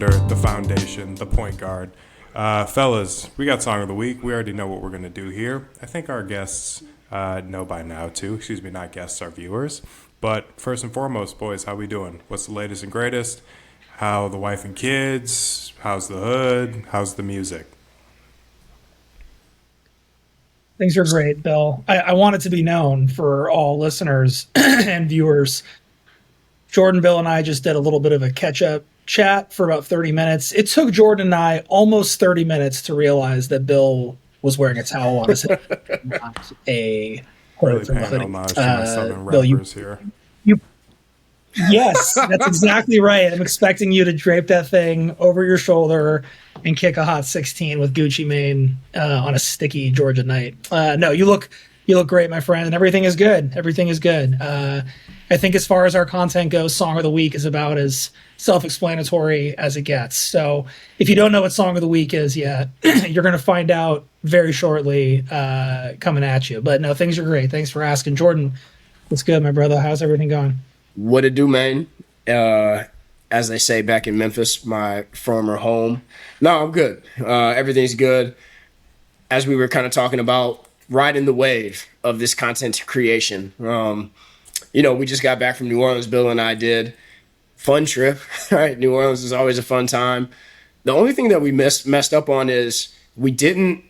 founder, the foundation, the point guard. Fellas, we got Song of the Week. We already know what we're going to do here. I think our guests know by now, too. Excuse me, not guests, our viewers. But first and foremost, boys, how we doing? What's the latest and greatest? How the wife and kids? How's the hood? How's the music? Things are great, Bill. I want it to be known for all listeners and viewers. Jordan, Bill, and I just did a little bit of a catch-up chat for about 30 minutes. It took Jordan and I almost 30 minutes to realize that Bill was wearing a towel on his head, not a Really paying homage to my southern Bill, rappers here. Yes, that's exactly right. I'm expecting you to drape that thing over your shoulder and kick a hot 16 with Gucci Mane on a sticky Georgia night. No, you look great, my friend, and everything is good. Everything is good. I think as far as our content goes, Song of the Week is about as self-explanatory as it gets. So if you don't know what Song of the Week is yet, you're going to find out very shortly coming at you. But no, things are great. Thanks for asking. Jordan, what's good, my brother? How's everything going? What it do, man? As they say back in Memphis, my former home. No, I'm good. Everything's good. As we were kind of talking about, riding the wave of this content creation. We just got back from New Orleans, Bill and I did. Fun trip, right? New Orleans is always a fun time. The only thing that we messed up on is we didn't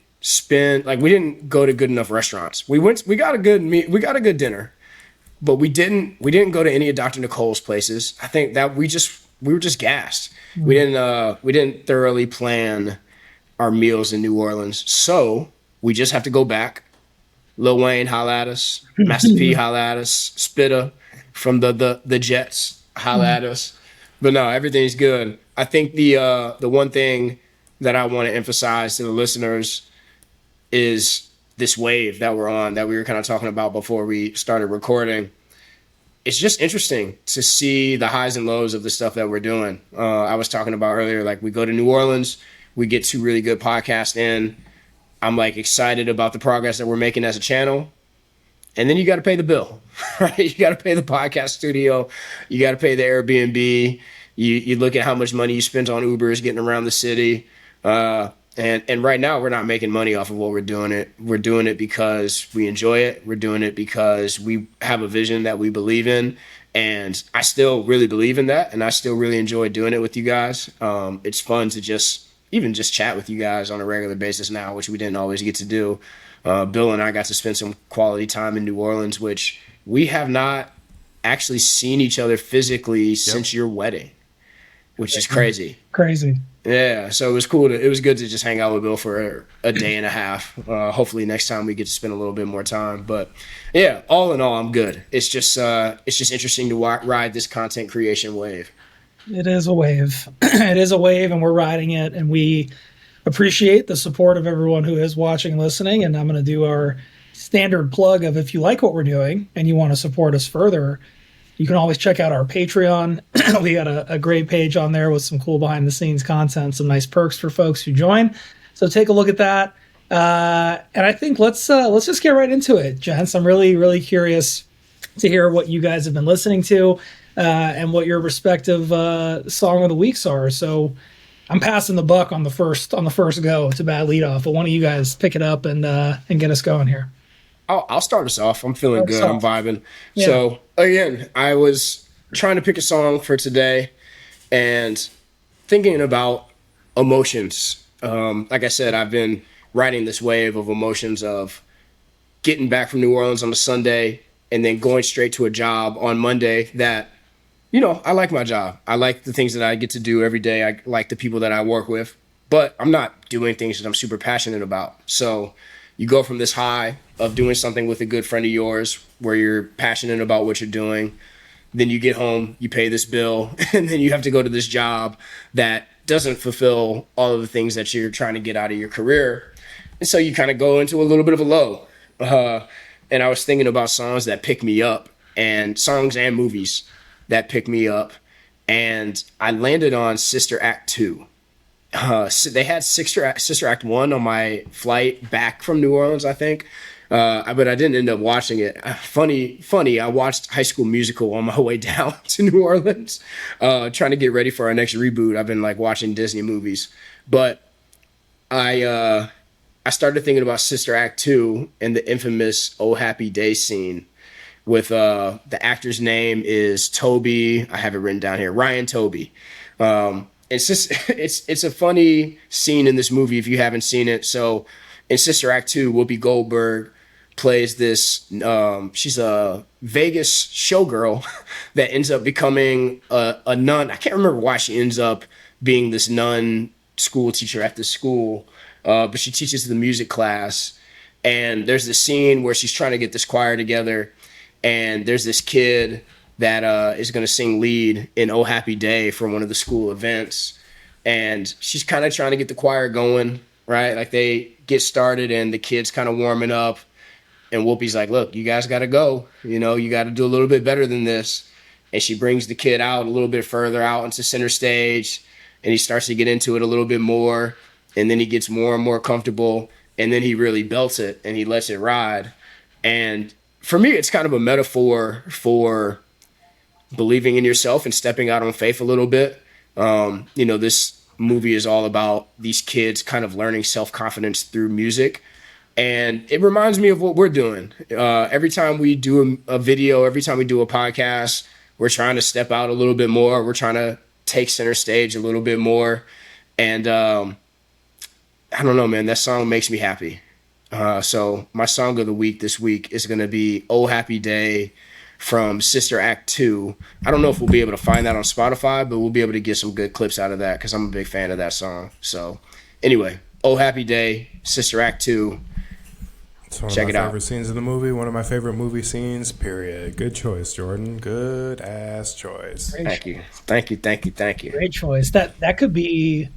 go to good enough restaurants. We got a good dinner. But we didn't go to any of Dr. Nicole's places. I think that we were just gassed. Mm-hmm. We didn't thoroughly plan our meals in New Orleans. So we just have to go back. Lil Wayne holla at us, Master P holla at us, Spitta from the Jets holla at us. But no, everything's good. I think the one thing that I want to emphasize to the listeners is this wave that we're on, that we were kind of talking about before we started recording. It's just interesting to see the highs and lows of the stuff that we're doing. I was talking about earlier, like we go to New Orleans, we get 2 really good podcasts in. I'm like excited about the progress that we're making as a channel. And then you got to pay the bill, right? You got to pay the podcast studio. You got to pay the Airbnb. You look at how much money you spent on Ubers getting around the city. And right now, we're not making money off of what we're doing. We're doing it because we enjoy it. We're doing it because we have a vision that we believe in. And I still really believe in that. And I still really enjoy doing it with you guys. It's fun to just chat with you guys on a regular basis now, which we didn't always get to do. Bill and I got to spend some quality time in New Orleans, which we have not actually seen each other physically since your wedding, which is crazy. Crazy. Yeah, so it was cool. It was good to just hang out with Bill for a day and a half. Hopefully next time we get to spend a little bit more time. But yeah, all in all, I'm good. It's just interesting to ride this content creation wave. It is a wave. It is a wave, and we're riding it. And we appreciate the support of everyone who is watching and listening. And I'm going to do our standard plug of if you like what we're doing and you want to support us further, you can always check out our Patreon. We got a great page on there with some cool behind-the-scenes content, some nice perks for folks who join. So take a look at that. And I think let's just get right into it, gents. I'm really, really curious to hear what you guys have been listening to and what your respective Song of the Weeks are. So I'm passing the buck on the first go. It's a bad leadoff, but one of you guys pick it up and get us going here. I'll start us off. I'm feeling good. I'm vibing. Yeah. So again, I was trying to pick a song for today and thinking about emotions. Like I said, I've been riding this wave of emotions of getting back from New Orleans on a Sunday and then going straight to a job on Monday that, I like my job. I like the things that I get to do every day. I like the people that I work with, but I'm not doing things that I'm super passionate about. So you go from this high of doing something with a good friend of yours where you're passionate about what you're doing. Then you get home, you pay this bill, and then you have to go to this job that doesn't fulfill all of the things that you're trying to get out of your career. And so you kind of go into a little bit of a low. And I was thinking about songs that pick me up and songs and movies that pick me up. And I landed on Sister Act 2. They had Sister Act 1 on my flight back from New Orleans, I think. But I didn't end up watching it. Funny. I watched High School Musical on my way down to New Orleans, trying to get ready for our next reboot. I've been like watching Disney movies, but I started thinking about Sister Act 2 and the infamous "Oh Happy Day" scene with the actor's name is Toby. I have it written down here, Ryan Toby. It's just it's a funny scene in this movie if you haven't seen it. So in Sister Act 2, Whoopi Goldberg plays this. She's a Vegas showgirl that ends up becoming a nun. I can't remember why she ends up being this nun school teacher at the school, but she teaches the music class. And there's this scene where she's trying to get this choir together, and there's this kid that is going to sing lead in "Oh Happy Day" for one of the school events. And she's kind of trying to get the choir going, right? Like they get started and the kid's kind of warming up. And Whoopi's like, look, you guys got to go. You know, you got to do a little bit better than this. And she brings the kid out a little bit further out into center stage. And he starts to get into it a little bit more. And then he gets more and more comfortable. And then he really belts it and he lets it ride. And for me, it's kind of a metaphor for believing in yourself and stepping out on faith a little bit. You know, this movie is all about these kids kind of learning self-confidence through music. And it reminds me of what we're doing. Every time we do a video, every time we do a podcast, we're trying to step out a little bit more. We're trying to take center stage a little bit more. And I don't know, man, that song makes me happy. So my song of the week this week is going to be "Oh Happy Day" from Sister Act 2. I don't know if we'll be able to find that on Spotify, but we'll be able to get some good clips out of that because I'm a big fan of that song. So anyway, "Oh Happy Day," Sister Act 2. It's one Check of it my out. favorite scenes of the movie. One of my favorite movie scenes, period. Good choice, Jordan. Good ass choice. Thank you. Thank you. Thank you. Thank you. Great choice. That could be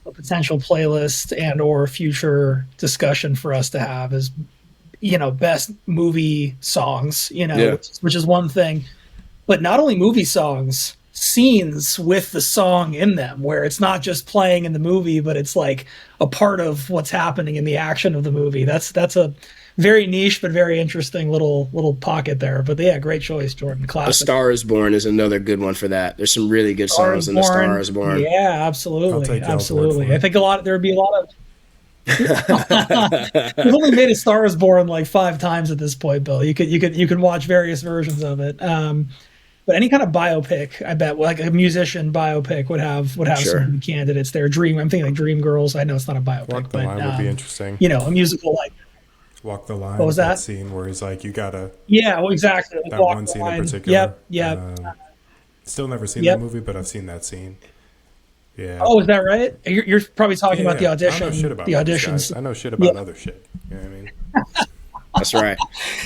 a potential playlist and or future discussion for us to have is, you know, best movie songs, you know, Yeah. which is one thing, but not only movie songs, scenes with the song in them where it's not just playing in the movie, but it's like a part of what's happening in the action of the movie. That's a very niche, but very interesting little pocket there. But yeah, great choice, Jordan. A Classic. Star is Born is another good one for that. There's some really good songs in A Star is Born. Yeah, I'll absolutely. take y'all's word Absolutely. for it. I think there would be a lot of We've only made A Star is Born like 5 times at this point, Bill. You can watch various versions of it. But any kind of biopic, I bet, like a musician biopic would have Sure. some candidates there. I'm thinking like Dream Girls. I know it's not a biopic, Walk the but Line would be interesting. you know, a musical like Walk the Line. What was that? scene where he's like, you gotta, yeah, well, exactly. Like that Walk one the scene Line. in particular. Yep. Still never seen Yep. that movie, but I've seen that scene. Yeah. Oh, is that right? You're probably talking about the Yeah. audition. I know shit about The movies, auditions. guys. I know shit about Yeah. other shit. You know what I mean? That's right.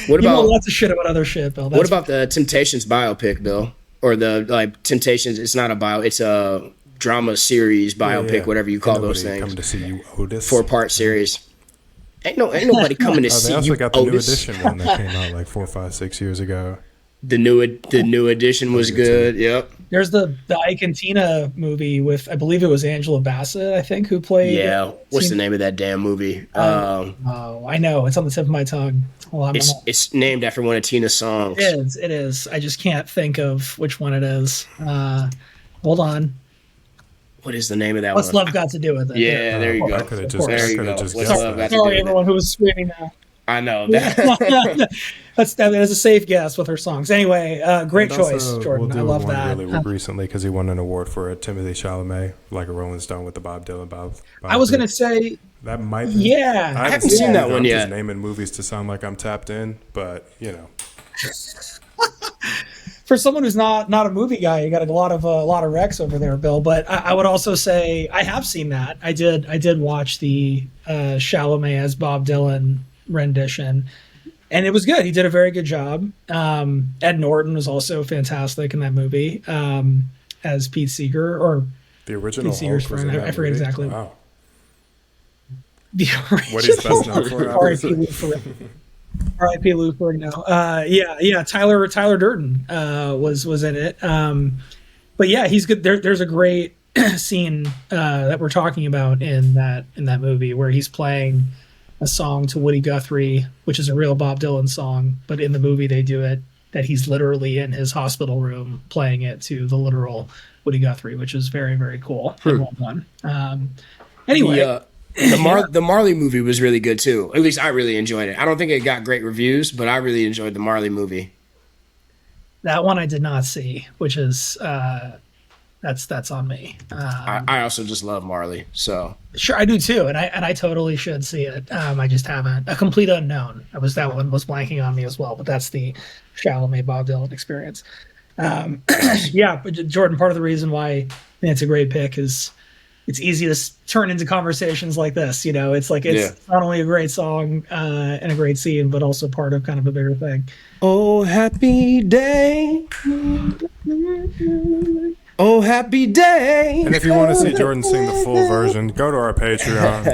What You know about lots of shit about other shit, Bill. what about the Temptations biopic, Bill? Or the like Temptations? It's not a bio. It's a drama series biopic, Yeah. whatever you call Ain't those nobody things. Come to see you, Otis. 4-part series. Ain't nobody coming to Oh, see they also you, got the New Otis. Edition one that came out like 4, 5, 6 years ago. The new edition was good. Yep. There's the Ike and Tina movie with, I believe it was Angela Bassett, I think, who played. Yeah. What's the Tina- name of that damn movie? Oh, I know. It's on the tip of my tongue. Hold on, It's named after one of Tina's songs. It is. I just can't think of which one it is. Hold on. What is the name of that What's one? love got to do with it? Yeah, there you go. I could have Of just, course. I There you coulda go. just What's guessed love that. got to do Sorry, with everyone who was screaming that. I know that. That is a safe guess with her songs. Anyway, great And also, choice, Jordan. We'll do I love one that. really recently because he won an award for it. Timothy Chalamet, like a Rolling Stone with the Bob Dylan. I was going to say, that might be. yeah. I haven't seen that it. one I'm yet. Just naming movies to sound like I'm tapped in, but you know. For someone who's not a movie guy, you got a lot of recs over there, Bill. But I would also say I have seen that. I did watch the Chalamet as Bob Dylan rendition, and it was good. He did a very good job. Ed Norton was also fantastic in that movie as Pete Seeger, or The original Pete Seeger's Hulk was friend. in I that forget movie. exactly. Wow. The What he's best original known for, R.I.P. obviously. Lou Ferrigno. R.I.P. Lou Ferrigno. Yeah. Tyler Durden was in it. But yeah, he's good. There's a great scene that we're talking about in that movie where he's playing a song to Woody Guthrie, which is a real Bob Dylan song, but in the movie they do it that he's literally in his hospital room playing it to the literal Woody Guthrie, which is very, very cool and well done. Anyway. The Marley movie was really good too. At least I really enjoyed it. I don't think it got great reviews, but I really enjoyed the Marley movie. That one I did not see, which is that's on me. I also just love Marley, so Sure, I do too, and I totally should see it. I just haven't. A Complete Unknown. That one was blanking on me as well, but that's the Chalamet Bob Dylan experience. Yeah, but Jordan, part of the reason why I think it's a great pick is it's easy to turn into conversations like this. You know, it's like it's not only a great song and a great scene, but also part of kind of a bigger thing. Oh, happy day. Oh, happy day. And if you want to see Jordan sing the full version, go to our Patreon.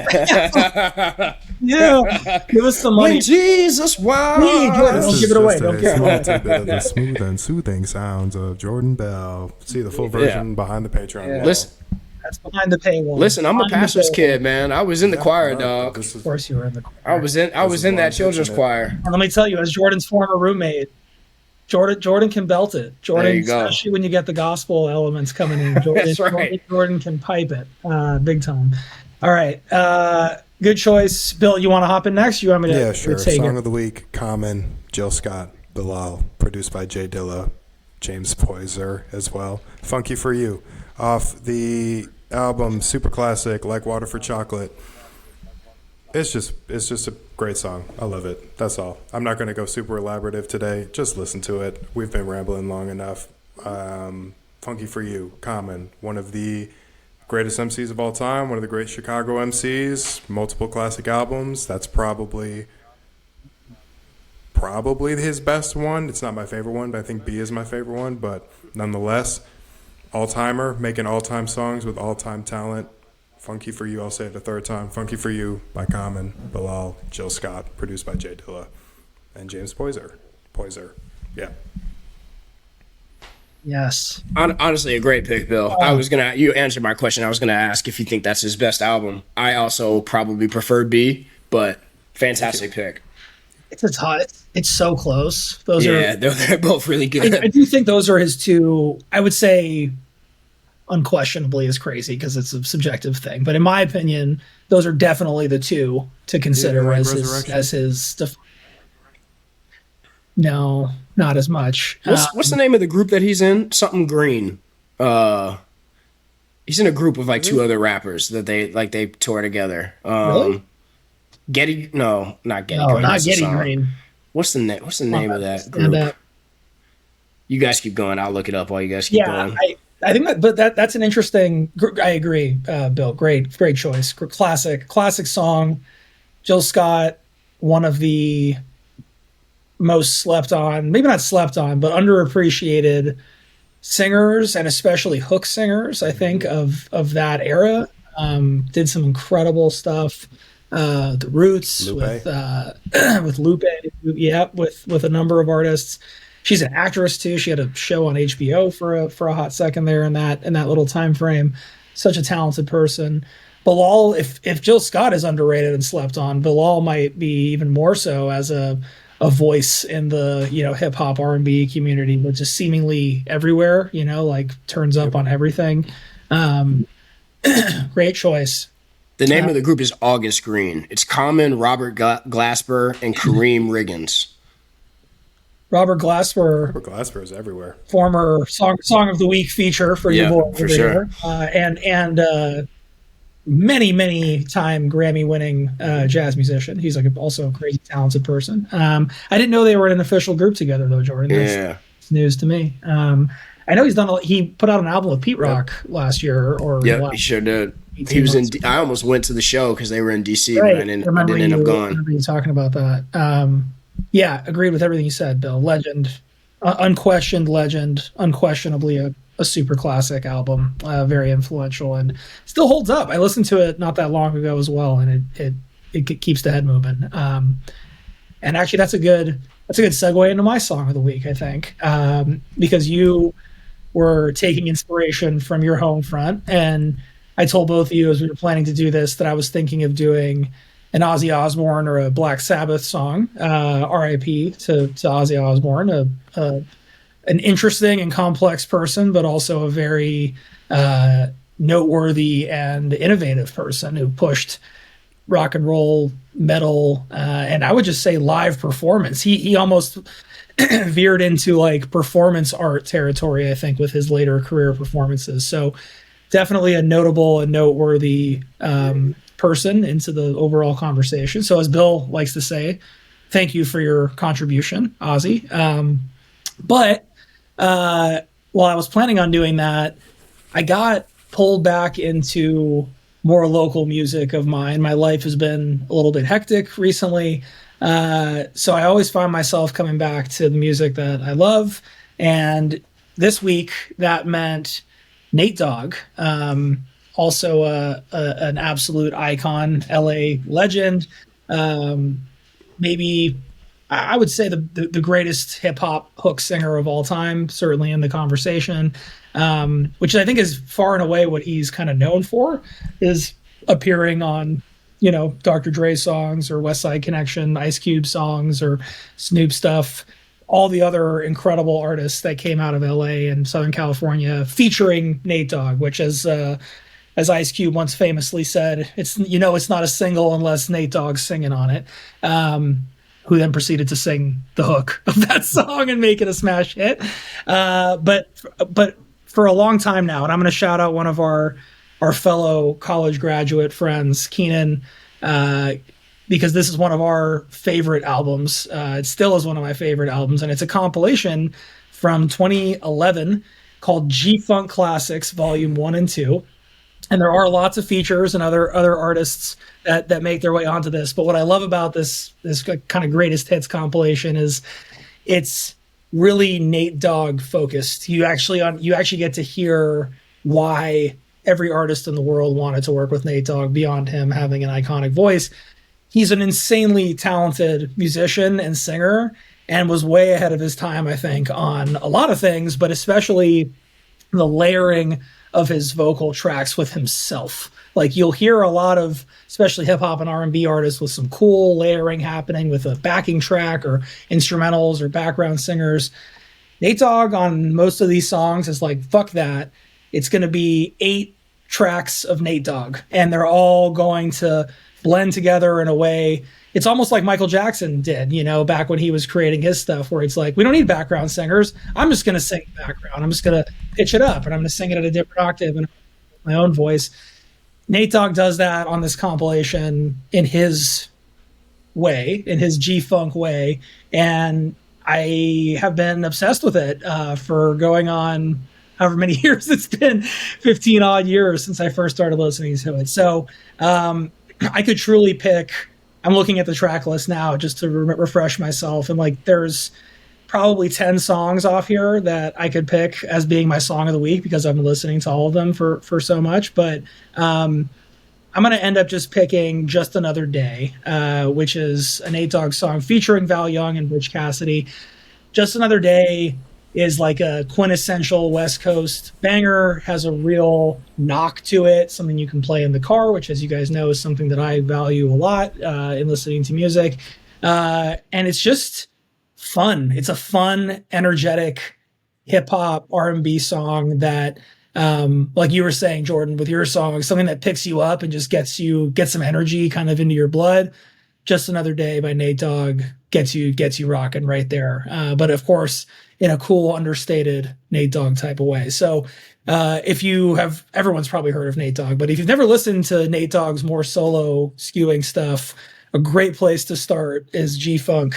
Yeah, give us some money. When Jesus was. Jordan, don't give it away. Don't give it away. Tidbit of the smooth and soothing sounds of Jordan Bell. See the full version behind the Patreon wall. Listen, That's behind the paywall. listen, I'm a pastor's kid, man. I was in the choir, dog. Of course, you were in the choir. I was in that children's choir. And let me tell you, as Jordan's former roommate, Jordan can belt it. Jordan, There you go. especially when you get the gospel elements coming in. Jordan, That's right. Jordan can pipe it big time. All right. Good choice. Bill, you want to hop in next? You want me to Yeah, sure. take Song it? of the Week, Common, Jill Scott, Bilal, produced by Jay Dilla, James Poyser as well. Funky for You, off the album Super Classic, Like Water for Chocolate. It's just a great song. I love it. That's all. I'm not going to go super elaborative today. Just listen to it. We've been rambling long enough. Funky for You, Common, one of the greatest MCs of all time, one of the great Chicago MCs, multiple classic albums. That's probably his best one. It's not my favorite one, but I think B is my favorite one. But nonetheless, all-timer, making all-time songs with all-time talent. Funky for You, I'll say it a third time. Funky for You by Common, Bilal, Jill Scott, produced by Jay Dilla, and James Poyser. Yeah. Yes. Honestly, a great pick, Bill. You answered my question. I was gonna ask if you think that's his best album. I also probably preferred B, but fantastic pick. It's so close. They're both really good. I do think those are his two. I would say unquestionably is crazy because it's a subjective thing, but in my opinion, those are definitely the two to consider like as his. No, not as much. What's the name of the group that he's in? Something Green. He's in a group of like two other rappers that they tour together. Really? Getty? No, not Getty. No, Green. not That's the Getty song. Green. What's the name of that And, group? You guys keep going. I'll look it up while you guys keep going. I think that's an interesting. I agree, Bill. Great choice. Classic song. Jill Scott, one of the most slept on, maybe not slept on, but underappreciated singers, and especially hook singers, I think, of that era. Did some incredible stuff. The Roots Lupe. with Lupe, with a number of artists. She's an actress too. She had a show on HBO for a hot second there in that little time frame. Such a talented person. Bilal, if Jill Scott is underrated and slept on, Bilal might be even more so as a voice in the hip hop R&B community, but just seemingly everywhere. Like turns up on everything. Great choice. The name of the group is August Green. It's Common, Robert Glasper, and Kareem Riggins. Robert Glasper is everywhere. Former song of the week feature for your boy for over sure. there. And many time Grammy winning jazz musician. He's also a crazy talented person. I didn't know they were in an official group together though, Jordan. That's news to me. I know he put out an album with Pete Rock last year he sure did. He was in. I almost went to the show because they were in DC, right. but I didn't end up going. I remember you talking about that. Yeah, agreed with everything you said, Bill. Legend, unquestioned legend, unquestionably a super classic album, very influential, and still holds up. I listened to it not that long ago as well, and it keeps the head moving. And actually, that's a good segue into my song of the week, I think, because you were taking inspiration from your home front, and I told both of you as we were planning to do this that I was thinking of doing an Ozzy Osbourne or a Black Sabbath song. R.I.P. to Ozzy Osbourne, an interesting and complex person, but also a very noteworthy and innovative person who pushed rock and roll, metal, and I would just say live performance. He almost veered into like performance art territory, I think, with his later career performances. So definitely a notable and noteworthy person into the overall conversation. So as Bill likes to say, thank you for your contribution, Ozzy. But while I was planning on doing that, I got pulled back into more local music of mine. My life has been a little bit hectic recently. So I always find myself coming back to the music that I love. And this week that meant Nate Dogg, also an absolute icon, LA legend. Maybe I would say the greatest hip hop hook singer of all time, certainly in the conversation, which I think is far and away what he's kind of known for, is appearing on, Dr. Dre songs or West Side Connection, Ice Cube songs or Snoop stuff, all the other incredible artists that came out of LA and Southern California featuring Nate Dogg, which as Ice Cube once famously said, it's not a single unless Nate Dogg's singing on it. Who then proceeded to sing the hook of that song and make it a smash hit. But for a long time now, and I'm going to shout out one of our fellow college graduate friends, Keenan, because this is one of our favorite albums. It still is one of my favorite albums, and it's a compilation from 2011 called G-Funk Classics Volume 1 and 2. And there are lots of features and other artists that make their way onto this. But what I love about this kind of greatest hits compilation is it's really Nate Dogg focused. You actually get to hear why every artist in the world wanted to work with Nate Dogg beyond him having an iconic voice. He's an insanely talented musician and singer and was way ahead of his time, I think, on a lot of things, but especially the layering of his vocal tracks with himself. Like you'll hear a lot of, especially hip hop and R&B artists with some cool layering happening with a backing track or instrumentals or background singers. Nate Dogg on most of these songs is like, fuck that. It's going to be 8 tracks of Nate Dogg, and they're all going to blend together in a way. It's almost like Michael Jackson did, back when he was creating his stuff, where it's like, we don't need background singers. I'm just going to sing background. I'm just going to pitch it up and I'm going to sing it at a different octave and my own voice. Nate Dogg does that on this compilation in his way, in his G-Funk way. And I have been obsessed with it for going on however many years it's been, 15 odd years since I first started listening to it. So I could truly pick, I'm looking at the track list now just to refresh myself. And like, there's probably 10 songs off here that I could pick as being my song of the week because I've been listening to all of them for so much. But I'm going to end up just picking Just Another Day, which is a Nate Dogg song featuring Val Young and Butch Cassidy. Just Another Day is like a quintessential West Coast banger, has a real knock to it, something you can play in the car, which, as you guys know, is something that I value a lot in listening to music. And it's just fun. It's a fun, energetic hip-hop R&B song that, like you were saying, Jordan, with your song, something that picks you up and just gets some energy kind of into your blood. Just Another Day by Nate Dogg gets you rocking right there. But of course, in a cool, understated Nate Dogg type of way. So everyone's probably heard of Nate Dogg, but if you've never listened to Nate Dogg's more solo skewing stuff, a great place to start is G-Funk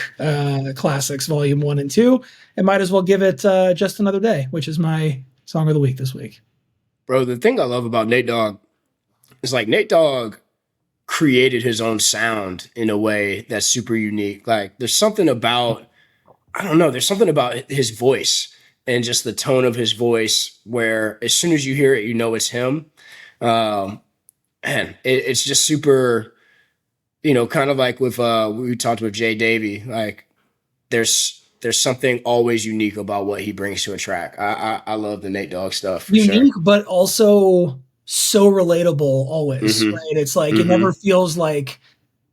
Classics Volume 1 and 2, and might as well give it Just Another Day, which is my song of the week this week. Bro, the thing I love about Nate Dogg is like Nate Dogg created his own sound in a way that's super unique. Like there's something about, there's something about his voice and just the tone of his voice where as soon as you hear it, it's him. It's just super, kind of like with, we talked with Jay Davy, like there's something always unique about what he brings to a track. I love the Nate Dogg stuff. For unique, sure. But also so relatable always, right? It's like, it never feels like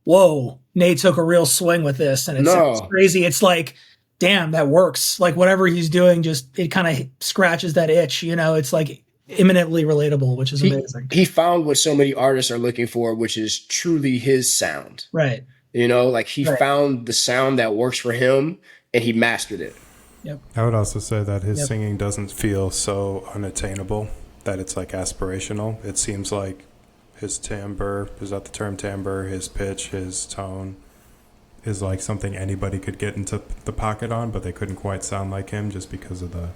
whoa, Nate took a real swing with this, and it sounds No. crazy. It's like, damn, that works. Like whatever he's doing, just it kind of scratches that itch. It's like imminently relatable, which is amazing. He found what so many artists are looking for, which is truly his sound. Right. Like he found the sound that works for him, and he mastered it. Yep. I would also say that his singing doesn't feel so unattainable that it's like aspirational. It seems like his timbre, is that the term, timbre, his pitch, his tone, is like something anybody could get into the pocket on, but they couldn't quite sound like him just because of the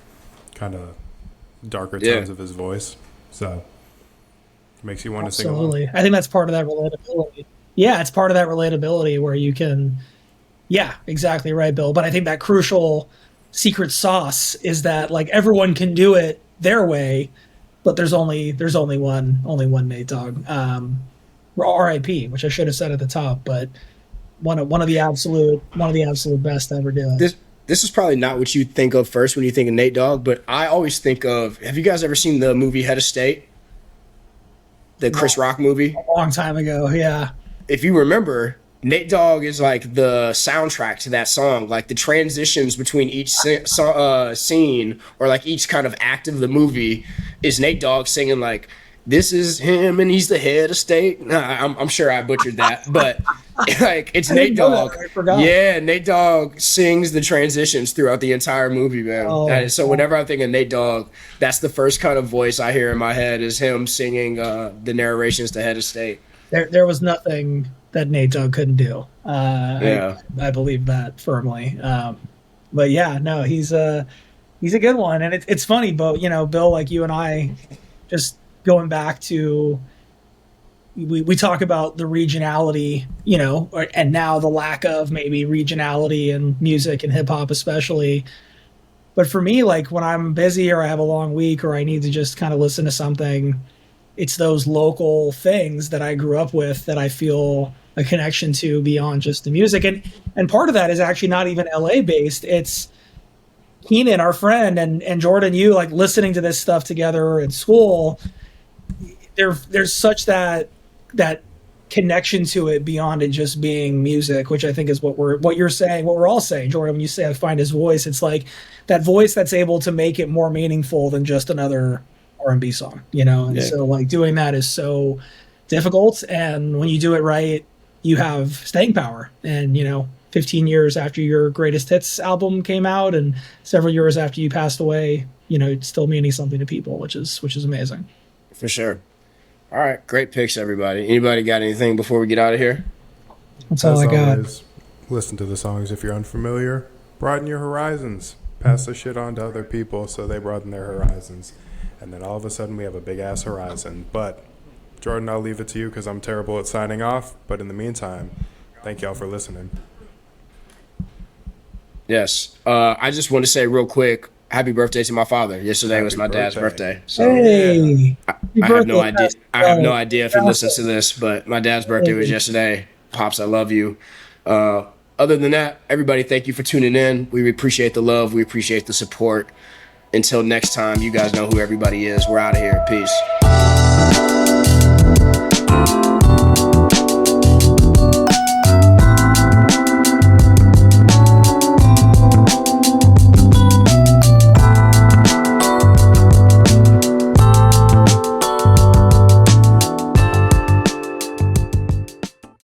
kind of darker tones of his voice. So it makes you want to sing along. Absolutely. I think that's part of that relatability. Yeah, it's part of that relatability where you can, yeah, exactly right, Bill. But I think that crucial secret sauce is that like everyone can do it their way, but there's only one Nate Dogg. R.I.P., which I should have said at the top, but one of the absolute best to ever do it. This is probably not what you think of first when you think of Nate Dogg, but I always think of. Have you guys ever seen the movie Head of State? The Chris Rock movie? A long time ago, yeah. If you remember, Nate Dogg is like the soundtrack to that song. Like the transitions between each scene or like each kind of act of the movie is Nate Dogg singing like, "This is him and he's the head of state." I'm sure I butchered that, but like it's Nate Dogg. I forgot. Yeah, Nate Dogg sings the transitions throughout the entire movie, man. So whenever I think of Nate Dogg, that's the first kind of voice I hear in my head is him singing the narrations to Head of State. There was nothing that Nate Dogg couldn't do. I believe that firmly. But yeah, no, he's a good one, and it's funny, but Bill, like you and I, just going back to we talk about the regionality, and now the lack of maybe regionality in music and hip hop especially. But for me, like when I'm busy or I have a long week or I need to just kind of listen to something, it's those local things that I grew up with that I feel a connection to beyond just the music. And part of that is actually not even LA based. It's Keenan, our friend, and Jordan, you like listening to this stuff together at school. There's such that connection to it beyond it just being music, which I think is what you're saying, what we're all saying, Jordan. When you say I find his voice, it's like that voice that's able to make it more meaningful than just another R&B song, and so like doing that is so difficult, and when you do it right, you have staying power. And 15 years after your greatest hits album came out and several years after you passed away, it's still meaning something to people, which is amazing. For sure. All right, great picks, everybody. Anybody got anything before we get out of here? That's all I got. Always, listen to the songs if you're unfamiliar. Broaden your horizons. Pass the shit on to other people so they broaden their horizons. And then all of a sudden we have a big-ass horizon. But, Jordan, I'll leave it to you because I'm terrible at signing off. But in the meantime, thank y'all for listening. Yes. I just want to say real quick, happy birthday to my father. Yesterday was my dad's birthday. So hey! I have no idea. I have no idea if he listens to this, but my dad's birthday was yesterday. Pops, I love you. Other than that, everybody, thank you for tuning in. We appreciate the love. We appreciate the support. Until next time, you guys know who everybody is. We're out of here. Peace.